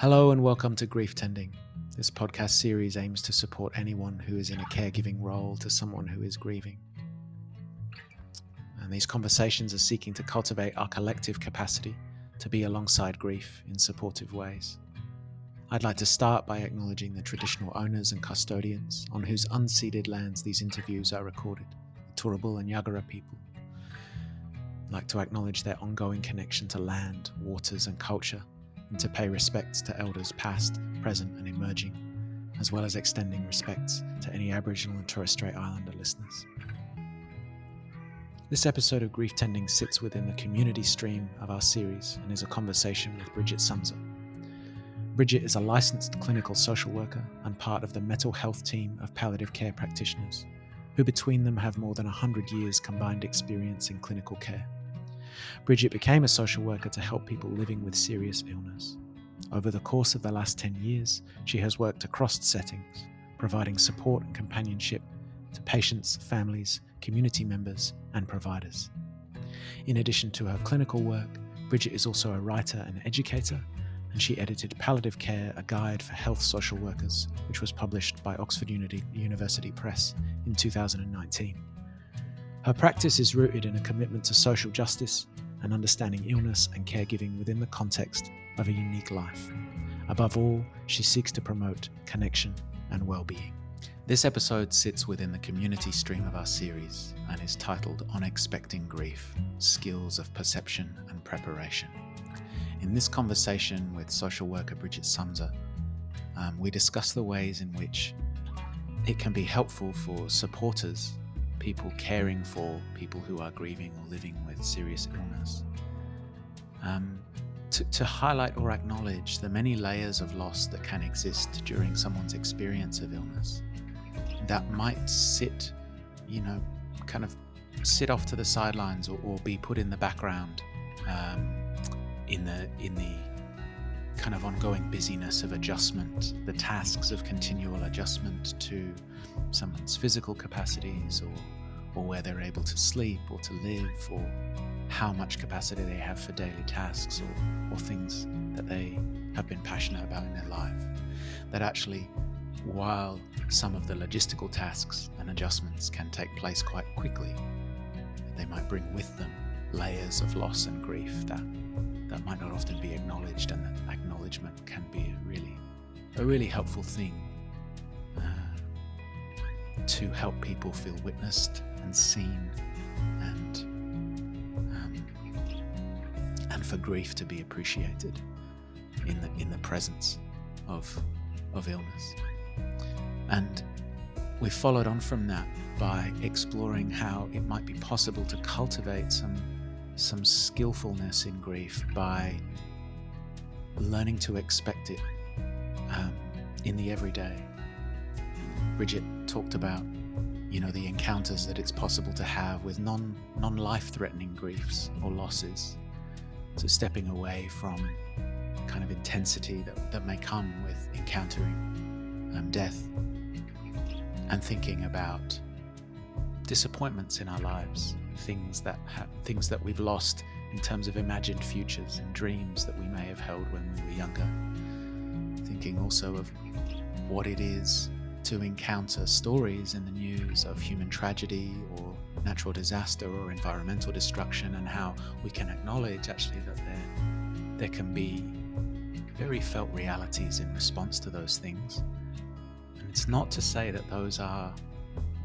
Hello and welcome to Grief Tending. This podcast series aims to support anyone who is in a caregiving role to someone who is grieving. And these conversations are seeking to cultivate our collective capacity to be alongside grief in supportive ways. I'd like to start by acknowledging the traditional owners and custodians on whose unceded lands these interviews are recorded, the Turrbal and Yagara people. I'd like to acknowledge their ongoing connection to land, waters and culture, and to pay respects to elders past, present and emerging, as well as extending respects to any Aboriginal and Torres Strait Islander listeners. This episode of Grief Tending sits within the community stream of our series and is a conversation with Bridget Sumser. Bridget is a licensed clinical social worker and part of the mental health team of palliative care practitioners, who between them have more than 100 years combined experience in clinical care. Bridget became a social worker to help people living with serious illness. Over the course of the last 10 years, she has worked across settings, providing support and companionship to patients, families, community members, and providers. In addition to her clinical work, Bridget is also a writer and educator, and she edited Palliative Care, a Guide for Health Social Workers, which was published by Oxford University Press in 2019. Her practice is rooted in a commitment to social justice and understanding illness and caregiving within the context of a unique life. Above all, she seeks to promote connection and well-being. This episode sits within the community stream of our series and is titled On Expecting Grief: Skills of Perception and Preparation. In this conversation with social worker Bridget Sumser, we discuss the ways in which it can be helpful for supporters, people caring for people who are grieving or living with serious illness, to highlight or acknowledge the many layers of loss that can exist during someone's experience of illness that might sit off to the sidelines or be put in the background in the kind of ongoing busyness of adjustment, the tasks of continual adjustment to someone's physical capacities or where they're able to sleep or to live, or how much capacity they have for daily tasks or things that they have been passionate about in their life. That actually, while some of the logistical tasks and adjustments can take place quite quickly, they might bring with them layers of loss and grief that might not often be acknowledged, and that acknowledgement can be a really helpful thing to help people feel witnessed and seen, and for grief to be appreciated in the presence of illness. And we followed on from that by exploring how it might be possible to cultivate some skillfulness in grief by learning to expect it in the everyday. Bridget talked about, the encounters that it's possible to have with non-life-threatening griefs or losses. So stepping away from kind of intensity that may come with encountering death, and thinking about disappointments in our lives, things that we've lost in terms of imagined futures and dreams that we may have held when we were younger. Thinking also of what it is to encounter stories in the news of human tragedy or natural disaster or environmental destruction, and how we can acknowledge actually that there can be very felt realities in response to those things. And it's not to say that those are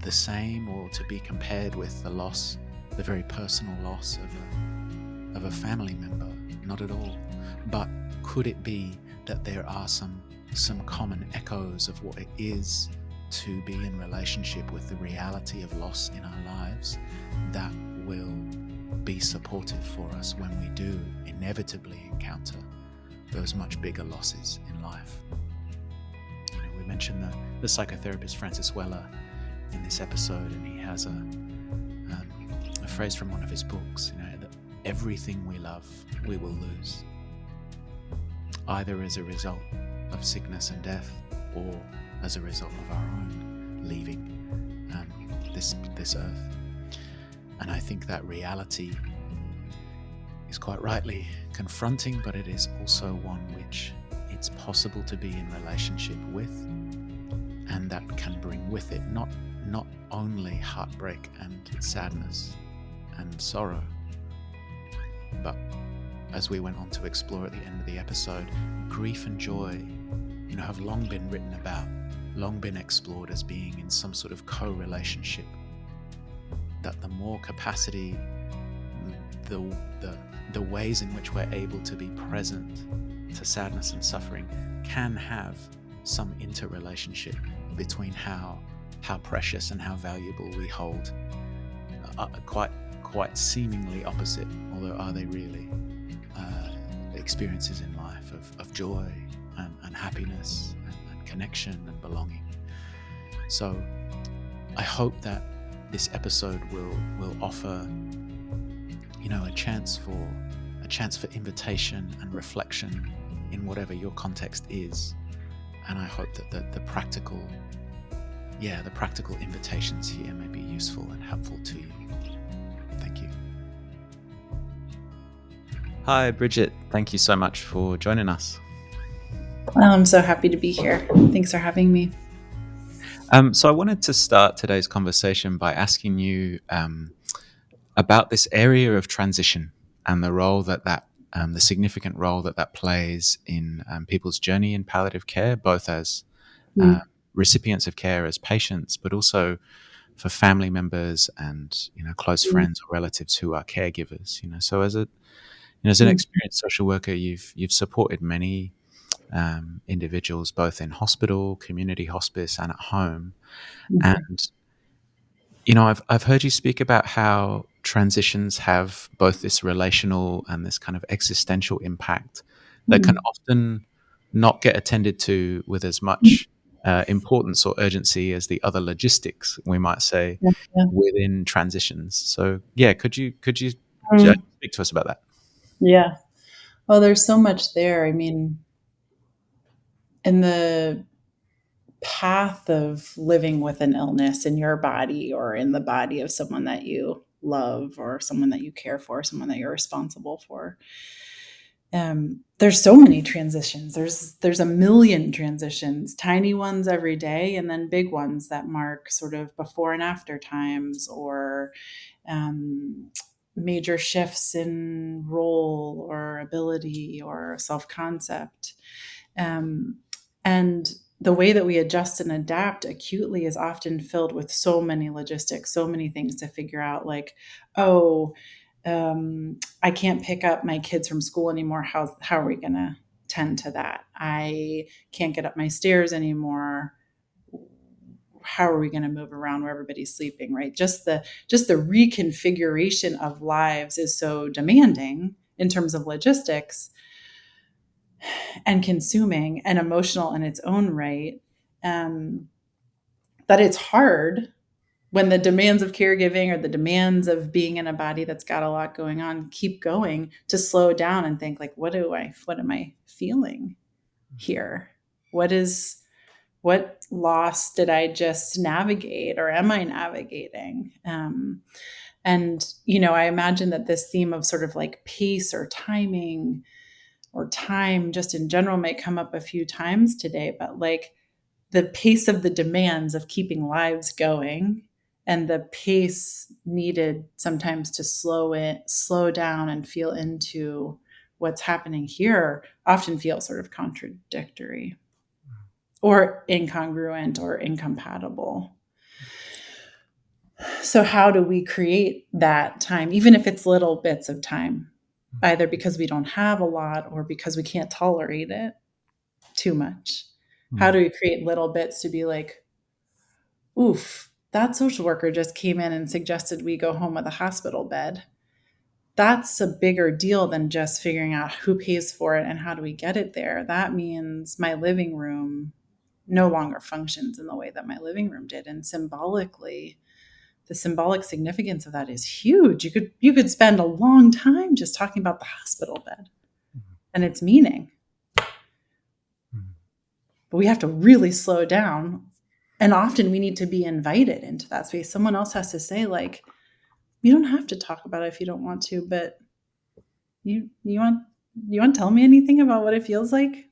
the same or to be compared with the very personal loss of a family member, not at all. But could it be that there are some common echoes of what it is to be in relationship with the reality of loss in our lives that will be supportive for us when we do inevitably encounter those much bigger losses in life? We mentioned the psychotherapist Francis Weller in this episode, and he has a phrase from one of his books, that everything we love we will lose, either as a result of sickness and death or as a result of our own leaving this earth. And I think that reality is quite rightly confronting, but it is also one which it's possible to be in relationship with, and that can bring with it not only heartbreak and sadness and sorrow, but, as we went on to explore at the end of the episode, grief and joy, have long been written about, long been explored as being in some sort of co-relationship. That the more capacity, the ways in which we're able to be present to sadness and suffering can have some interrelationship between how precious and how valuable we hold quite seemingly opposite, although are they really, experiences in life of joy and happiness and connection and belonging. So I hope that this episode will offer a chance for invitation and reflection in whatever your context is. And I hope that the practical invitations here may be useful and helpful to you. Thank you. Hi, Bridget. Thank you so much for joining us. I'm so happy to be here. Thanks for having me. So I wanted to start today's conversation by asking you about this area of transition and the role the significant role that plays in people's journey in palliative care, both as recipients of care, as patients, but also for family members and close friends or relatives who are caregivers. So as an experienced social worker, you've supported many individuals both in hospital, community hospice, and at home. And I've heard you speak about how transitions have both this relational and this kind of existential impact that can often not get attended to with as much importance or urgency as the other logistics, we might say, within transitions. So, could you speak to us about that? Yeah. Well, there's so much there. I mean, in the path of living with an illness in your body or in the body of someone that you love or someone that you care for, someone that you're responsible for, there's so many transitions. There's a million transitions, tiny ones every day, and then big ones that mark sort of before and after times, or major shifts in role or ability or self-concept. And the way that we adjust and adapt acutely is often filled with so many logistics, so many things to figure out, like, I can't pick up my kids from school anymore. How are we going to tend to that? I can't get up my stairs anymore. How are we going to move around where everybody's sleeping, right? Just the reconfiguration of lives is so demanding in terms of logistics and consuming and emotional in its own right, that it's hard when the demands of caregiving or the demands of being in a body that's got a lot going on keep going, to slow down and think, like, what am I feeling here? What loss did I just navigate, or am I navigating? And, I imagine that this theme of sort of like pace or timing or time just in general may come up a few times today, but like the pace of the demands of keeping lives going and the pace needed sometimes to slow down and feel into what's happening here often feel sort of contradictory or incongruent or incompatible. So how do we create that time, even if it's little bits of time, either because we don't have a lot or because we can't tolerate it too much? How do we create little bits to be like, oof, that social worker just came in and suggested we go home with a hospital bed. That's a bigger deal than just figuring out who pays for it and how do we get it there. That means my living room no longer functions in the way that my living room did. And symbolically, the symbolic significance of that is huge. You could spend a long time just talking about the hospital bed and its meaning. But we have to really slow down. And often we need to be invited into that space. Someone else has to say, like, you don't have to talk about it if you don't want to, but you want to tell me anything about what it feels like?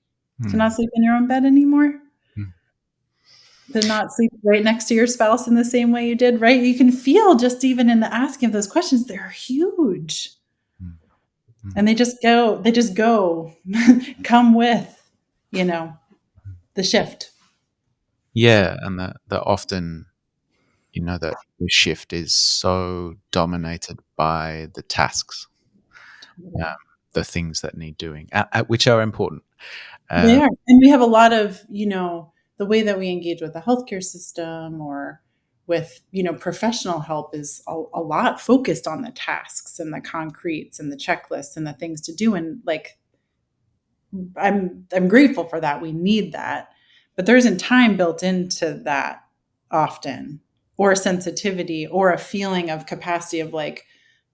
To not sleep in your own bed anymore? mm, To not sleep right next to your spouse in the same way you did, right? You can feel just even in the asking of those questions, they're huge. mm, mm. And they just go, come with, you know, the shift. Yeah, and that often, that the shift is so dominated by the tasks, um, the things that need doing, which are important. They Uh, are. And we have a lot of, the way that we engage with the healthcare system or with, professional help is a lot focused on the tasks and the concretes and the checklists and the things to do. And like, I'm grateful for that. We need that. But there isn't time built into that often, or a sensitivity or a feeling of capacity of like,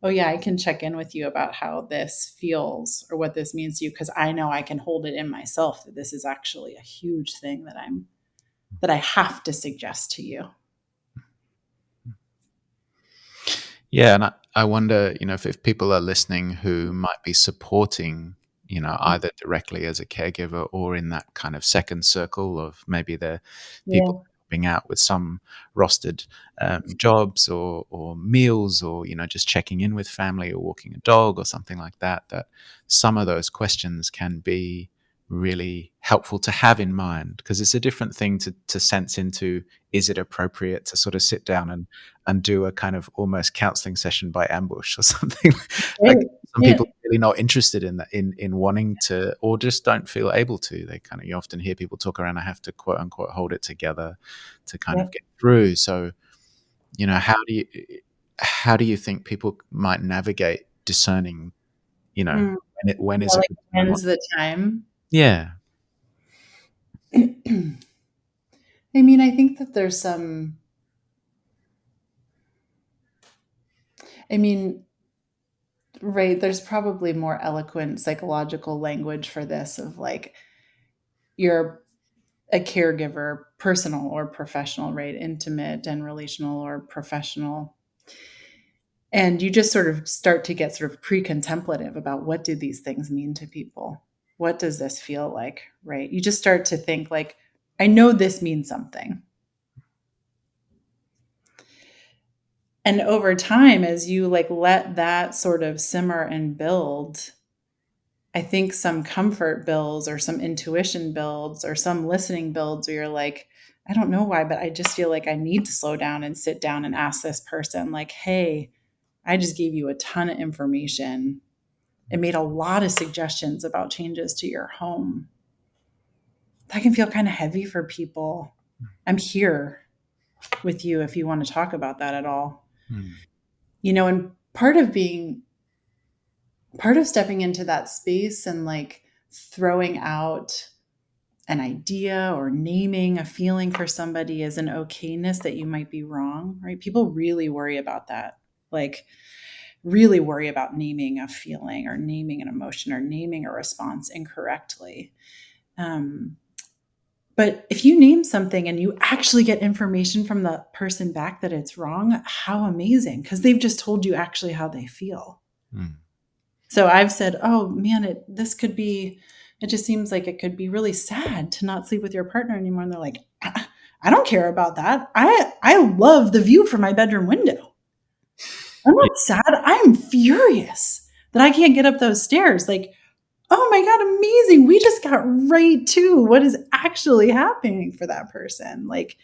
oh yeah, I can check in with you about how this feels or what this means to you because I know I can hold it in myself that this is actually a huge thing that I have to suggest to you. Yeah, and I wonder, if people are listening who might be supporting, either directly as a caregiver or in that kind of second circle of maybe they're people Yeah. helping out with some rostered jobs or meals or, just checking in with family or walking a dog or something like that, that some of those questions can be really helpful to have in mind because it's a different thing to sense into, is it appropriate to sort of sit down and do a kind of almost counseling session by ambush or something. Like Right. some Yeah. people are really not interested in that, in wanting to, or just don't feel able to. They kind of, you often hear people talk around, I have to quote unquote hold it together to kind of Yep. get through. So, how do you think people might navigate discerning, Mm. when Yeah, is a like good time? when's the time? Yeah. I mean, I think that there's some, I mean, right, there's probably more eloquent psychological language for this of like you're a caregiver, personal or professional, right? Intimate and relational or professional. And you just sort of start to get sort of pre-contemplative about what do these things mean to people? What does this feel like, right? You just start to think like, I know this means something. And over time, as you like let that sort of simmer and build, I think some comfort builds or some intuition builds or some listening builds where you're like, I don't know why, but I just feel like I need to slow down and sit down and ask this person, like, hey, I just gave you a ton of information. It made a lot of suggestions about changes to your home. That can feel kind of heavy for people. I'm here with you if you want to talk about that at all. Mm, And part of stepping into that space and like throwing out an idea or naming a feeling for somebody is an okayness that you might be wrong, right? People really worry about that. Like, really worry about naming a feeling or naming an emotion or naming a response incorrectly. Um, but if you name something and you actually get information from the person back that it's wrong, how amazing, because they've just told you actually how they feel. mm, So I've said, oh man, it just seems like it could be really sad to not sleep with your partner anymore. And they're like, I don't care about that. I love the view from my bedroom window. I'm yeah. not sad. I'm furious that I can't get up those stairs. Like, oh my God, amazing. We just got right to what is actually happening for that person. Like,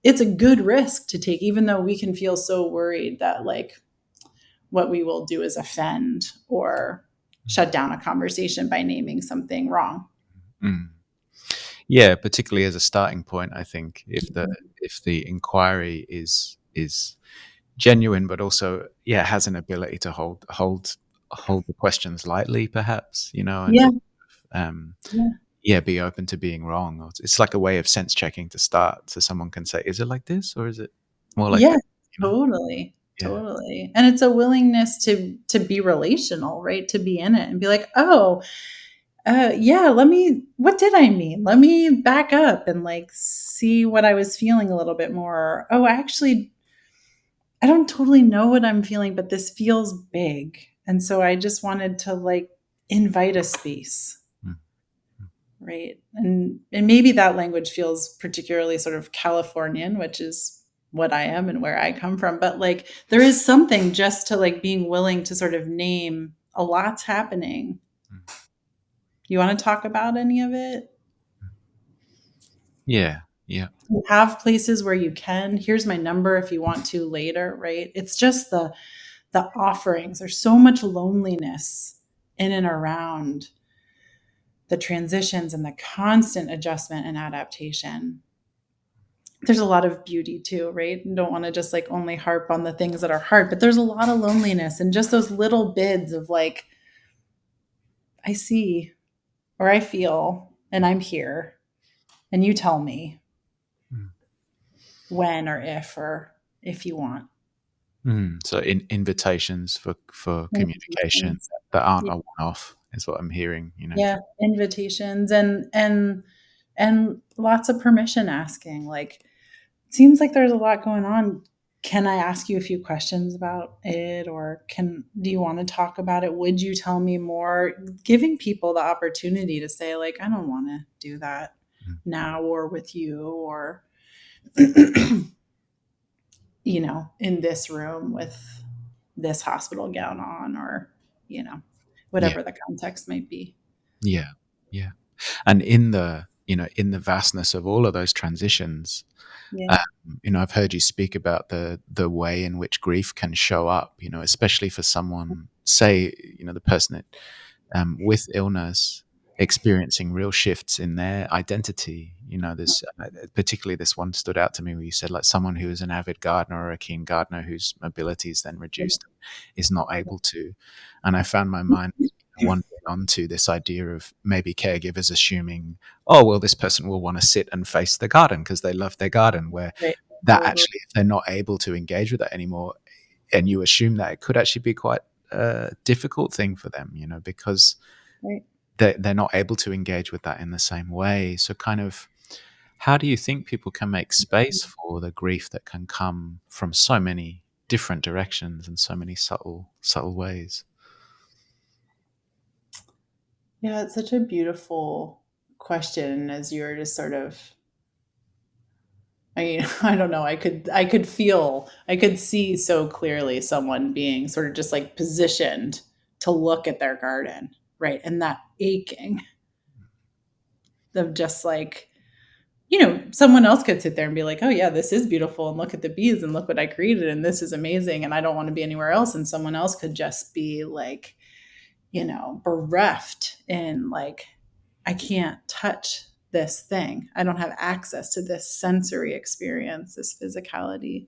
it's a good risk to take, even though we can feel so worried that, like, what we will do is offend or shut down a conversation by naming something wrong. Mm. Yeah, particularly as a starting point, I think if the inquiry is genuine, but also has an ability to hold the questions lightly, perhaps, and Yeah. just um, Yeah. be open to being wrong. It's like a way of sense checking to start, so someone can say, "Is it like this, or is it more like Yeah. this?" Totally. Yeah, Totally. And it's a willingness to be relational, right? To be in it and be like, oh, yeah, what did I mean? Let me back up and like see what I was feeling a little bit more. Oh, actually, I don't totally know what I'm feeling, but this feels big. And so I just wanted to like invite a space, mm, right? And maybe that language feels particularly sort of Californian, which is what I am and where I come from. But like there is something just to like being willing to sort of name a lot's happening. You want to talk about any of it? Yeah. Yeah. You have places where you can. Here's my number if you want to later, right? It's just the offerings. There's so much loneliness in and around the transitions and the constant adjustment and adaptation. There's a lot of beauty too, right? You don't want to just like only harp on the things that are hard, but there's a lot of loneliness and just those little bids of like, I see or I feel and I'm here and you tell me Mm. when or if you want. So invitations for communication Invitations. that aren't Yeah. a one-off is what I'm hearing, Yeah, invitations and lots of permission asking. Like it seems like there's a lot going on. Can I ask you a few questions about it or do you want to talk about it? Would you tell me more? Giving people the opportunity to say like I don't want to do that Mm. now or with you or in this room with this hospital gown on or Yeah. whatever the context might be. Yeah. Yeah. And in the vastness of all of those transitions, Yeah. I've heard you speak about the way in which grief can show up, especially for someone, say, the person that, with illness experiencing real shifts in their identity. This particularly this one stood out to me where you said like someone who is an avid gardener or a keen gardener whose mobility is then reduced is not able to. And I found my mind wandering onto this idea of maybe caregivers assuming, oh, well, this person will want to sit and face the garden because they love their garden, where Right. that Totally. actually, if they're not able to engage with that anymore, and you assume that, it could actually be quite a difficult thing for them, because Right. they're not able to engage with that in the same way. So kind of, how do you think people can make space for the grief that can come from so many different directions and so many subtle ways? Yeah, it's such a beautiful question as you're just sort of I mean, I don't know. I could see so clearly someone being sort of just like positioned to look at their garden, right? And that aching of just like, someone else could sit there and be like, oh, yeah, this is beautiful. And look at the bees and look what I created. And this is amazing. And I don't want to be anywhere else. And someone else could just be like, bereft in like, I can't touch this thing. I don't have access to this sensory experience, this physicality.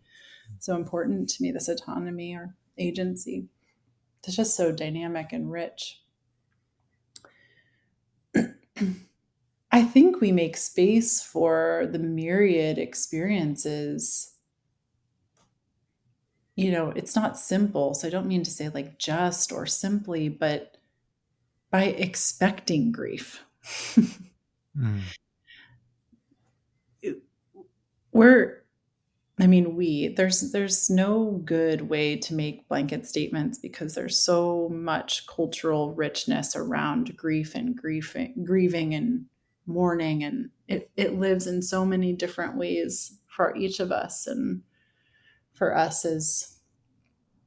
So important to me, this autonomy or agency. It's just so dynamic and rich. I think we make space for the myriad experiences. It's not simple. So I don't mean to say like just or simply, but by expecting grief. Mm. We're there's no good way to make blanket statements because there's so much cultural richness around grieving and mourning, and it lives in so many different ways for each of us and for us as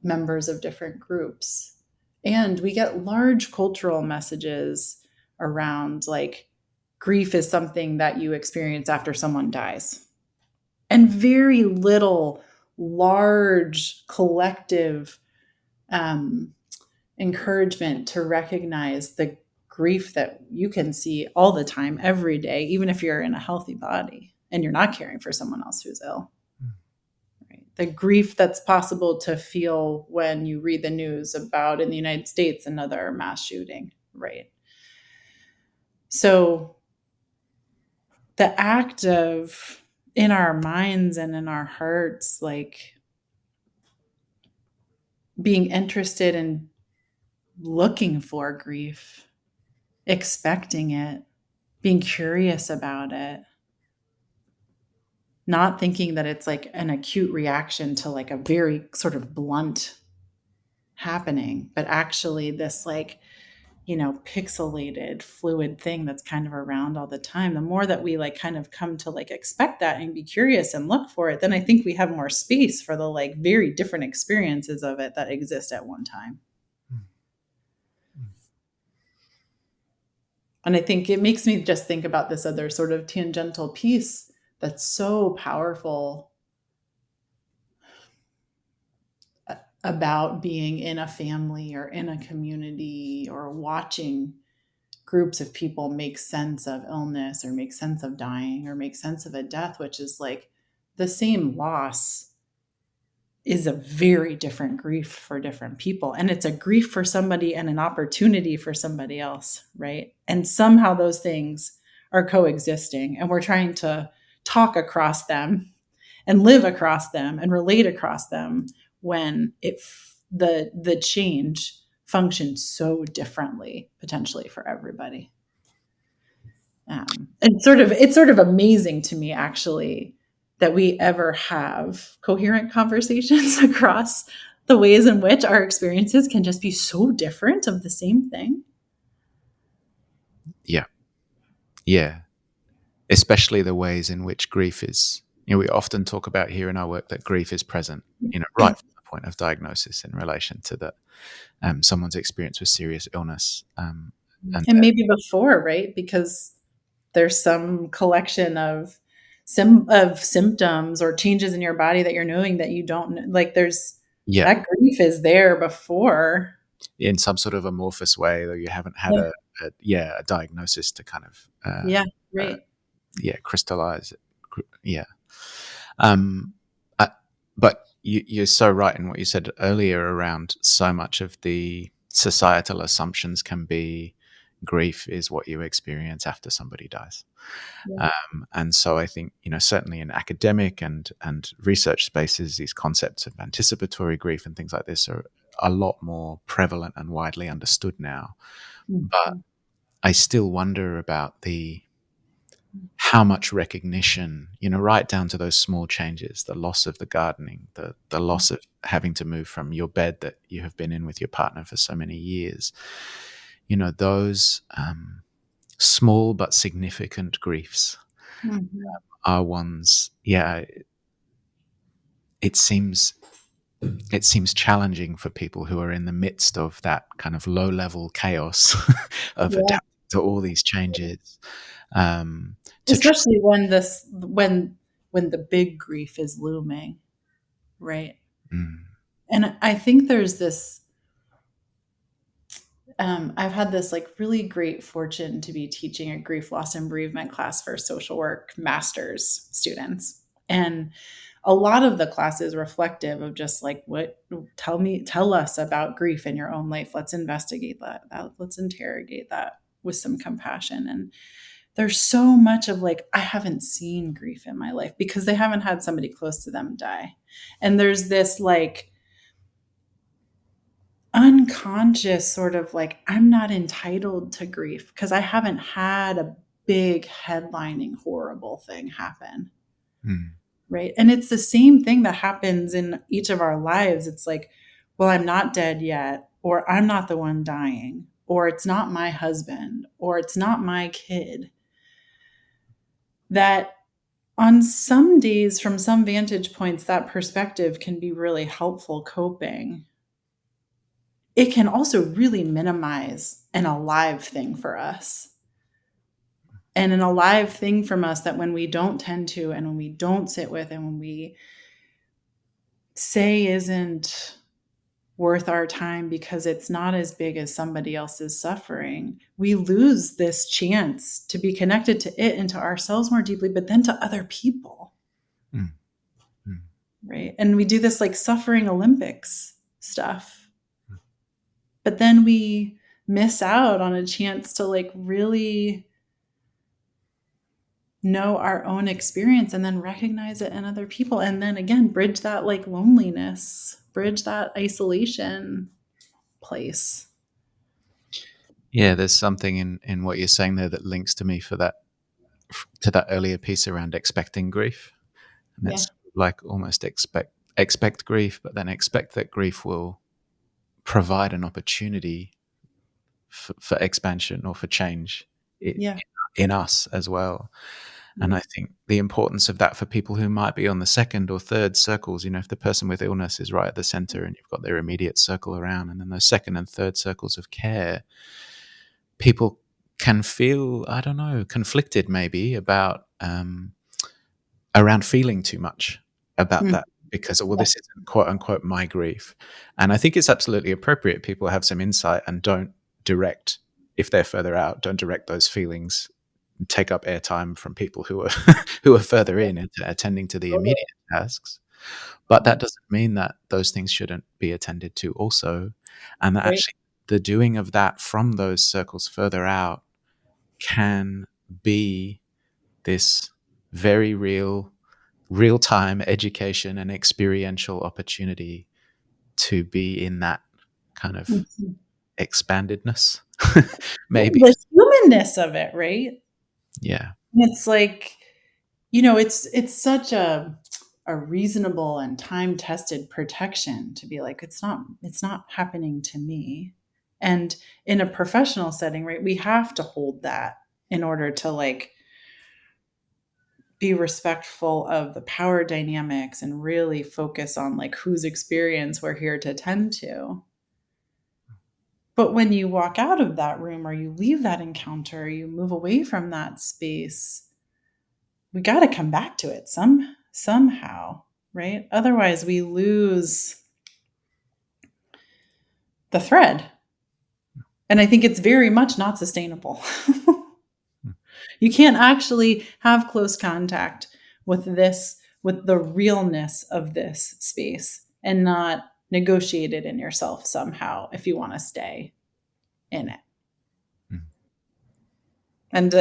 members of different groups. And we get large cultural messages around like grief is something that you experience after someone dies and very little large collective um, encouragement to recognize the grief that you can see all the time, every day, even if you're in a healthy body and you're not caring for someone else who's ill. Right? The grief that's possible to feel when you read the news about in the United States another mass shooting, right? So the act of in our minds and in our hearts, like being interested in looking for grief, expecting it, being curious about it, not thinking that it's like an acute reaction to like a very sort of blunt happening, but actually this like, pixelated, fluid thing that's kind of around all the time, the more that we like kind of come to like expect that and be curious and look for it, then I think we have more space for the like very different experiences of it that exist at one time. And I think it makes me just think about this other sort of tangential piece that's so powerful about being in a family or in a community or watching groups of people make sense of illness or make sense of dying or make sense of a death, which is like the same loss is a very different grief for different people. And it's a grief for somebody and an opportunity for somebody else, right? And somehow those things are coexisting and we're trying to talk across them and live across them and relate across them when the change functions so differently potentially for everybody. It's sort of amazing to me actually that we ever have coherent conversations across the ways in which our experiences can just be so different of the same thing. Yeah. Yeah. Especially the ways in which grief is, we often talk about here in our work that grief is present, right from the point of diagnosis in relation to the someone's experience with serious illness. And maybe before, right? Because there's some collection of symptoms or changes in your body that you're knowing that you don't like. There's Yeah, that grief is there before. in some sort of amorphous way, though you haven't had a diagnosis to kind of Yeah, uh, right. crystallize it. Yeah. Um, but you're so right in what you said earlier around so much of the societal assumptions can be grief is what you experience after somebody dies. Yeah. And so I think, certainly in academic and research spaces, these concepts of anticipatory grief and things like this are a lot more prevalent and widely understood now. But Mhm. I still wonder about how much recognition, right down to those small changes, the loss of the gardening, the loss of having to move from your bed that you have been in with your partner for so many years, those small but significant griefs Mhm. are ones, it seems challenging for people who are in the midst of that kind of low level chaos of Yeah. adapting to all these changes, to try. Especially when the big grief is looming, right? Mm, And I think there's this I've had this like really great fortune to be teaching a grief, loss, and bereavement class for social work master's students. And a lot of the class is reflective of just like tell us about grief in your own life. Let's investigate that. Let's interrogate that with some compassion. And there's so much of like, I haven't seen grief in my life because they haven't had somebody close to them die. And there's this like unconscious sort of like, I'm not entitled to grief because I haven't had a big headlining horrible thing happen. mm, Right. And it's the same thing that happens in each of our lives. It's like, well, I'm not dead yet, or I'm not the one dying, or it's not my husband, or it's not my kid. That on some days, from some vantage points, that perspective can be really helpful coping. It can also really minimize an alive thing for us. And an alive thing from us that when we don't tend to, and when we don't sit with, and when we say isn't worth our time because it's not as big as somebody else's suffering, we lose this chance to be connected to it and to ourselves more deeply, but then to other people. mm, mm, Right. And we do this like suffering Olympics stuff, but then we miss out on a chance to like really know our own experience and then recognize it in other people. And then again, bridge that like loneliness, bridge that isolation place. yeah, there's something in what you're saying there that links to me to that earlier piece around expecting grief, and Yeah. it's like almost expect grief, but then expect that grief will provide an opportunity for expansion or for change Yeah. in us as well. And Yeah. I think the importance of that for people who might be on the second or third circles, if the person with illness is right at the center and you've got their immediate circle around, and then those second and third circles of care, people can feel, I don't know, conflicted maybe about around feeling too much about Mm. that because, well, Yeah. this isn't quote unquote my grief. And I think it's absolutely appropriate people have some insight and don't direct, if they're further out, don't direct those feelings, take up airtime from people who are who are further in into attending to the Totally. immediate tasks. But Yeah. that doesn't mean that those things shouldn't be attended to also. And that Right. actually the doing of that from those circles further out can be this very real time education and experiential opportunity to be in that kind of Mhm. expandedness. Yeah, Maybe. the humanness of it, right? Yeah. It's like, it's such a reasonable and time-tested protection to be like, it's not happening to me. And in a professional setting, right, we have to hold that in order to like be respectful of the power dynamics and really focus on like whose experience we're here to tend to. But when you walk out of that room or you leave that encounter, you move away from that space, we got to come back to it somehow, right? Otherwise we lose the thread. And I think it's very much not sustainable. You can't actually have close contact with the realness of this space and not negotiate it in yourself somehow if you want to stay in it. Mm. And,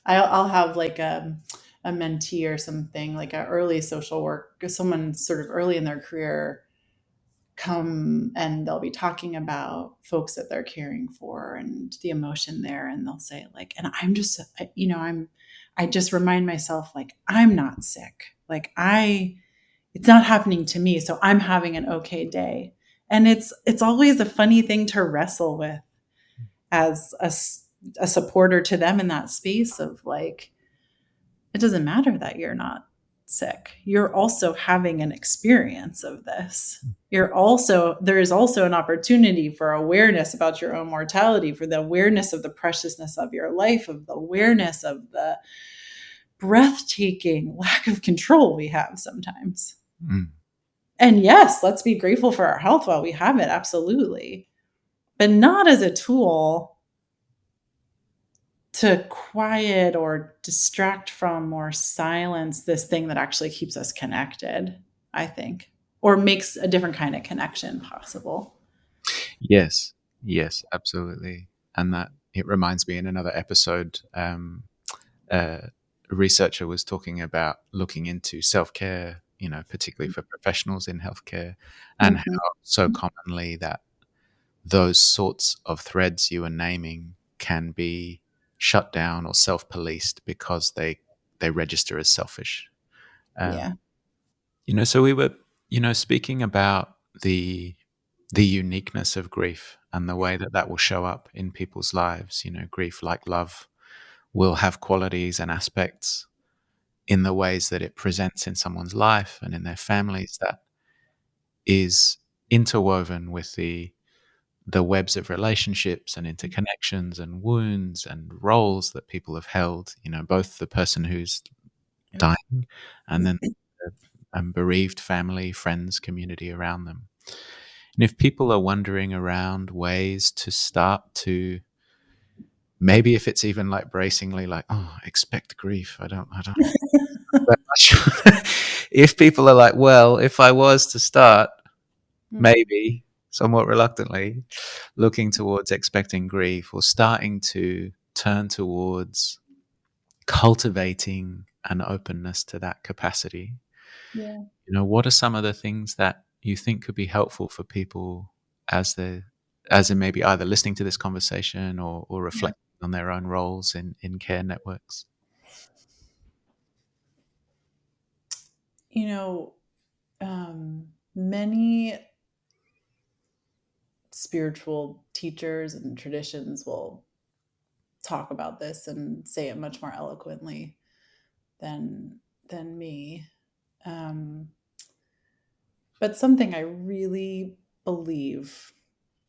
I'll have like a mentee or something, like a early social work, someone sort of early in their career come and they'll be talking about folks that they're caring for and the emotion there. And they'll say like, and I'm just, I just remind myself, like, I'm not sick. Like it's not happening to me. So I'm having an okay day. And it's always a funny thing to wrestle with as a supporter to them in that space of like, it doesn't matter that you're not sick. You're also having an experience of this. There is also an opportunity for awareness about your own mortality, for the awareness of the preciousness of your life, of the awareness of the breathtaking lack of control we have sometimes. Mm. And yes, let's be grateful for our health while we have it, absolutely. But not as a tool to quiet or distract from or silence this thing that actually keeps us connected, I think, or makes a different kind of connection possible. Yes. Yes, absolutely. And that it reminds me in another episode, a researcher was talking about looking into self care, particularly for professionals in healthcare, and how Mhm. so commonly that those sorts of threads you are naming can be shut down or self-policed because they register as selfish. Um, Yeah. so we were, speaking about the uniqueness of grief and the way that that will show up in people's lives. Grief, like love, will have qualities and aspects in the ways that it presents in someone's life and in their families that is interwoven with the webs of relationships and interconnections and wounds and roles that people have held, both the person who's dying and then the bereaved family, friends, community around them. And if people are wondering around ways to start to, maybe if it's even like bracingly like, oh, expect grief. I don't that much. If people are like, well, if I was to start, Mhm. maybe somewhat reluctantly, looking towards expecting grief or starting to turn towards cultivating an openness to that capacity. Yeah. What are some of the things that you think could be helpful for people as in maybe either listening to this conversation or Yeah. reflecting on their own roles in care networks? You know, many spiritual teachers and traditions will talk about this and say it much more eloquently than me. Um, but something I really believe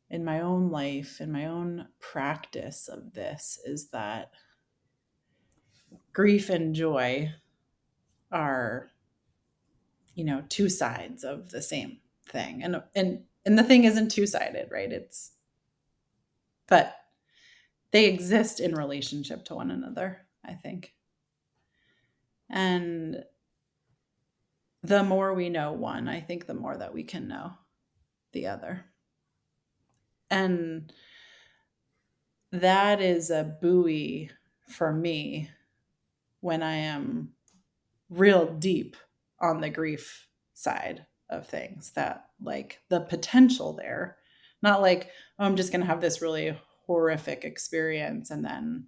in my own life, in my own practice of this, is that grief and joy are, two sides of the same thing. And the thing isn't two-sided, right? But they exist in relationship to one another, I think. And the more we know one, I think the more that we can know the other. And that is a buoy for me when I am real deep on the grief side of things, that like the potential there, not like, oh, I'm just going to have this really horrific experience and then,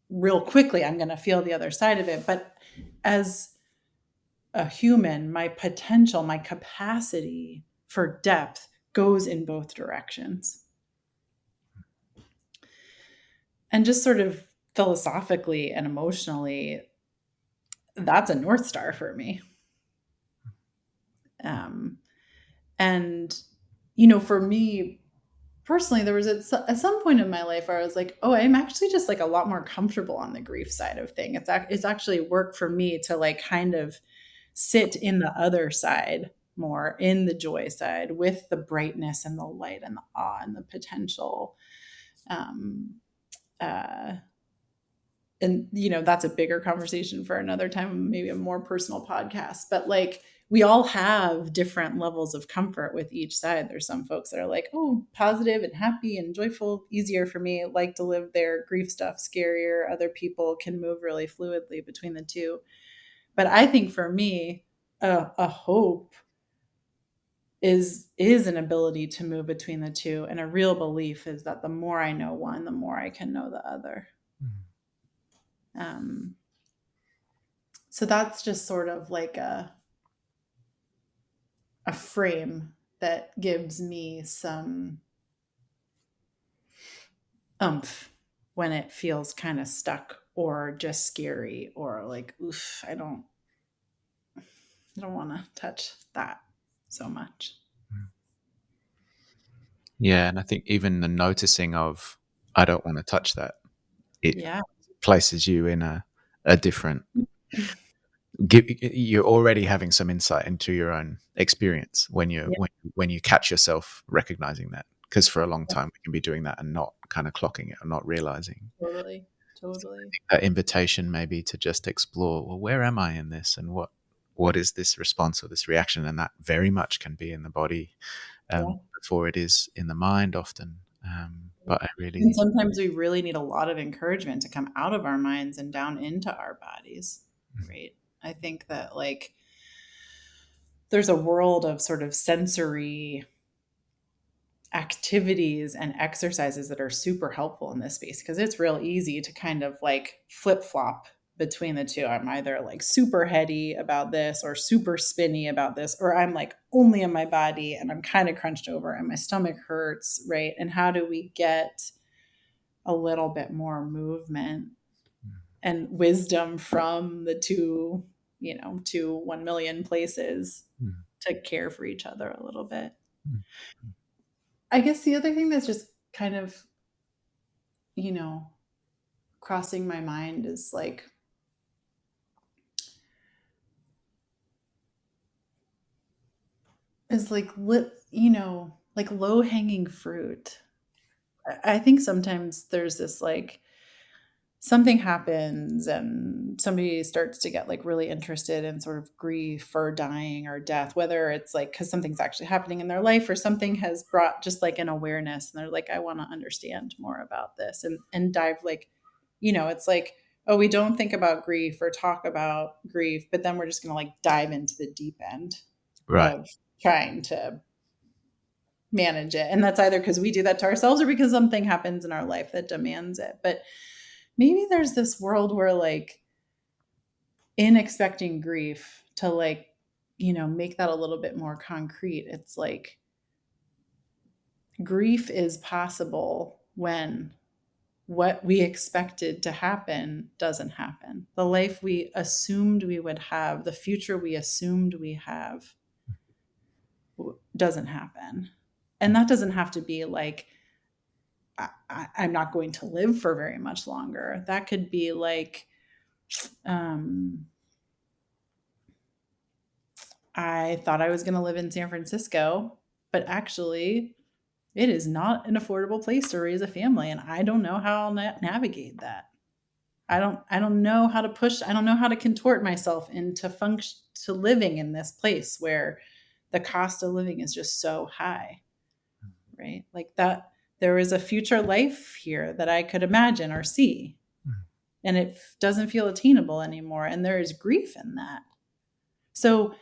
real quickly I'm going to feel the other side of it. But as a human, my potential, my capacity for depth goes in both directions. And just sort of philosophically and emotionally, that's a North Star for me. Um, and, for me personally, there was at some point in my life where I was like, oh, I'm actually just like a lot more comfortable on the grief side of thing. It's actually work for me to like kind of sit in the other side more, in the joy side, with the brightness and the light and the awe and the potential. Um, uh, and that's a bigger conversation for another time, maybe a more personal podcast. But like, we all have different levels of comfort with each side. There's some folks that are like, oh, positive and happy and joyful, easier for me, like to live there. Grief stuff, scarier. Other people can move really fluidly between the two. But I think for me, a hope is an ability to move between the two, and a real belief is that the more I know one, the more I can know the other. So that's just sort of like a frame that gives me some oomph when it feels kind of stuck or just scary, or like, oof, I don't want to touch that so much. Yeah, and I think even the noticing of I don't want to touch that, it Yeah. places you in a different. You're already having some insight into your own experience when Yeah. when you catch yourself recognizing that, because for a long time we can be doing that and not kind of clocking it or not realizing. Totally. That invitation maybe to just explore, well, where am I in this, and what is this response or this reaction, and that very much can be in the body Yeah. before it is in the mind often. But I And really, sometimes we really need a lot of encouragement to come out of our minds and down into our bodies, right? I think that like there's a world of sort of sensory activities and exercises that are super helpful in this space, because it's real easy to kind of like flip flop between the two. I'm either like super heady about this or super spinny about this, or I'm like only in my body and I'm kind of crunched over and my stomach hurts, right? And how do we get a little bit more movement and wisdom from the two, to 1 million places to care for each other a little bit? I guess the other thing that's just kind of, you know, crossing my mind is like like low hanging fruit. I think sometimes there's this like something happens and somebody starts to get like really interested in sort of grief or dying or death, whether it's like because something's actually happening in their life or something has brought just like an awareness, and they're like, I want to understand more about this and dive like, it's like, oh, we don't think about grief or talk about grief, but then we're just going to like dive into the deep end right. of trying to manage it. And that's either because we do that to ourselves or because something happens in our life that demands it. But maybe there's this world where like in expecting grief to like, make that a little bit more concrete. It's like grief is possible when what we expected to happen doesn't happen. The life we assumed we would have, the future we assumed we have, doesn't happen. And that doesn't have to be like, I'm not going to live for very much longer. That could be like, um, I thought I was going to live in San Francisco, but actually, it is not an affordable place to raise a family, and I don't know how I'll navigate that. I don't know how to push. I don't know how to contort myself into function to living in this place where the cost of living is just so high, right? Like that, there is a future life here that I could imagine or see, and it doesn't feel attainable anymore, and there is grief in that. So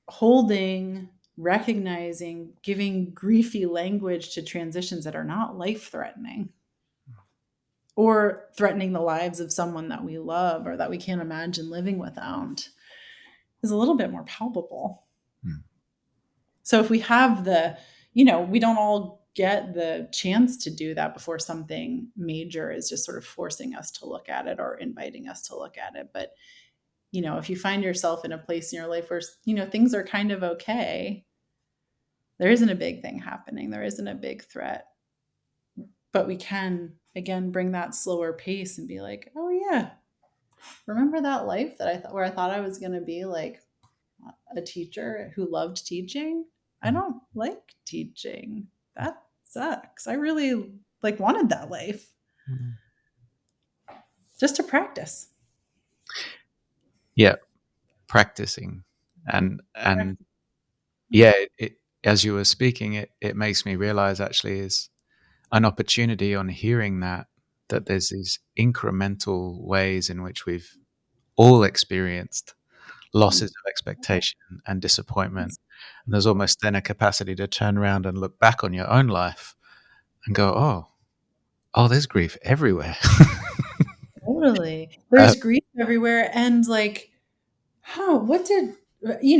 holding, recognizing, giving griefy language to transitions that are not life threatening or threatening the lives of someone that we love or that we can't imagine living without is a little bit more palpable. So if we have we don't all get the chance to do that before something major is just sort of forcing us to look at it or inviting us to look at it. But if you find yourself in a place in your life where, things are kind of okay, there isn't a big thing happening. There isn't a big threat. But we can, again, bring that slower pace and be like, oh, yeah, remember that life that where I thought I was going to be like a teacher who loved teaching? I don't like teaching. That sucks. I really wanted that life. Just to practice. Yeah, practicing. And yeah, as you were speaking, it makes me realize actually is an opportunity on hearing that there's these incremental ways in which we've all experienced losses of expectation and disappointment. And there's almost then a capacity to turn around and look back on your own life and go, oh, there's grief everywhere. Totally. There's grief everywhere. And what did,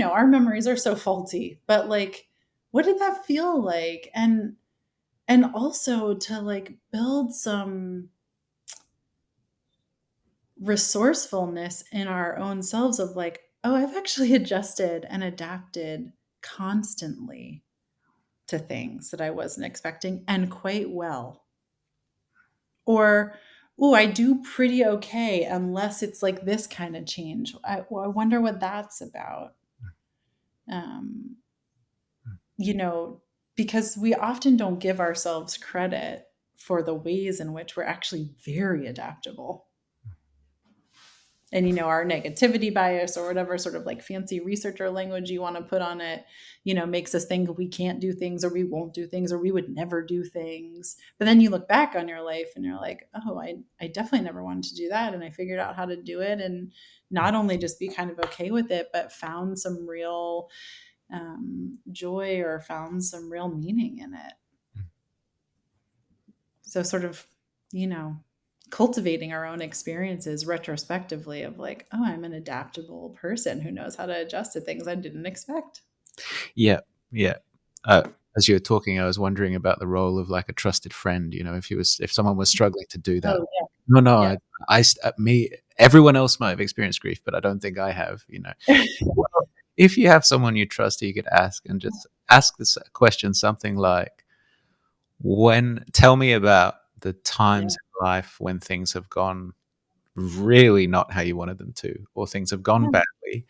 our memories are so faulty, but what did that feel like? And also to build some resourcefulness in our own selves of oh, I've actually adjusted and adapted constantly to things that I wasn't expecting and quite well. Or, oh, I do pretty okay unless it's this kind of change. I wonder what that's about. Um, because we often don't give ourselves credit for the ways in which we're actually very adaptable. And our negativity bias or whatever sort of fancy researcher language you want to put on it, makes us think we can't do things or we won't do things or we would never do things. But then you look back on your life and you're like, oh, I definitely never wanted to do that, and I figured out how to do it, and not only just be kind of okay with it, but found some real joy or found some real meaning in it. So sort of, cultivating our own experiences retrospectively of oh, I'm an adaptable person who knows how to adjust to things I didn't expect. Yeah. As you were talking, I was wondering about the role of a trusted friend. If someone was struggling to do that. Oh, yeah. No, Yeah. Everyone else might have experienced grief, but I don't think I have. Well, if you have someone you trust, you could ask and just ask this question, something like, tell me about the times in life when things have gone really not how you wanted them to, or things have gone badly,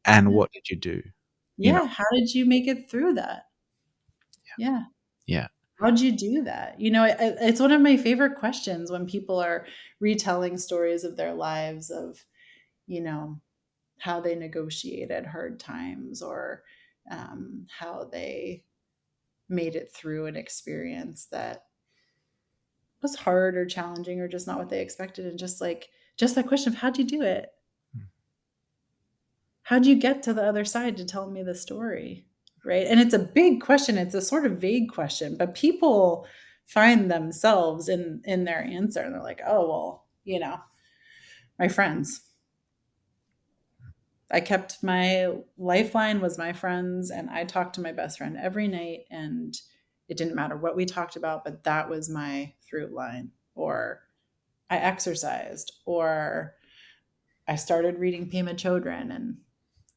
and what did you do? Yeah. How did you make it through that? Yeah. Yeah. How'd you do that? It's one of my favorite questions when people are retelling stories of their lives of, how they negotiated hard times or how they made it through an experience that was hard or challenging or just not what they expected. And just that question of how'd you do it? How'd you get to the other side to tell me the story? Right. And it's a big question. It's a sort of vague question, but people find themselves in their answer and they're like, oh, well, my friends. I kept my lifeline was my friends, and I talked to my best friend every night, and It didn't matter what we talked about, but that was my through line. Or I exercised, or I started reading Pema Chodron, and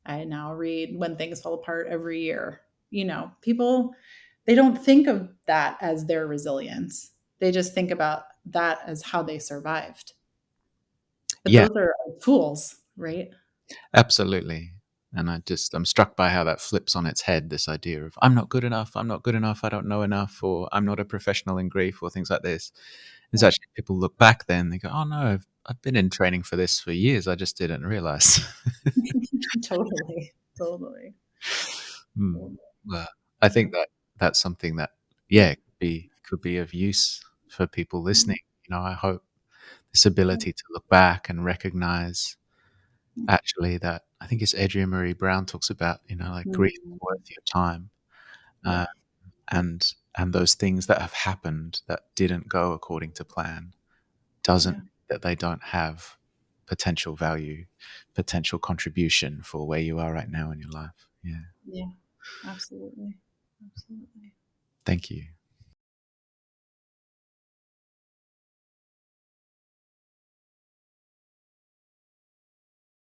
I now read When Things Fall Apart every year. People, they don't think of that as their resilience. They just think about that as how they survived. But Yeah, those are tools, right? absolutely. And I'm struck by how that flips on its head, this idea of I'm not good enough, I'm not good enough, I don't know enough, or I'm not a professional in grief, or things like this. It's Yeah. actually, people look back then, they go, oh no, I've been in training for this for years, I just didn't realize. Totally. Totally. Hmm. Well, I think that that's something that, yeah, could be of use for people listening. I hope this ability to look back and recognize, actually, that I think it's Adrienne Marie Brown talks about, like grief is Mm, worth your time, yeah. uh, and those things that have happened that didn't go according to plan doesn't Yeah. mean that they don't have potential value, potential contribution for where you are right now in your life. Yeah. Yeah. Absolutely. Absolutely. Thank you.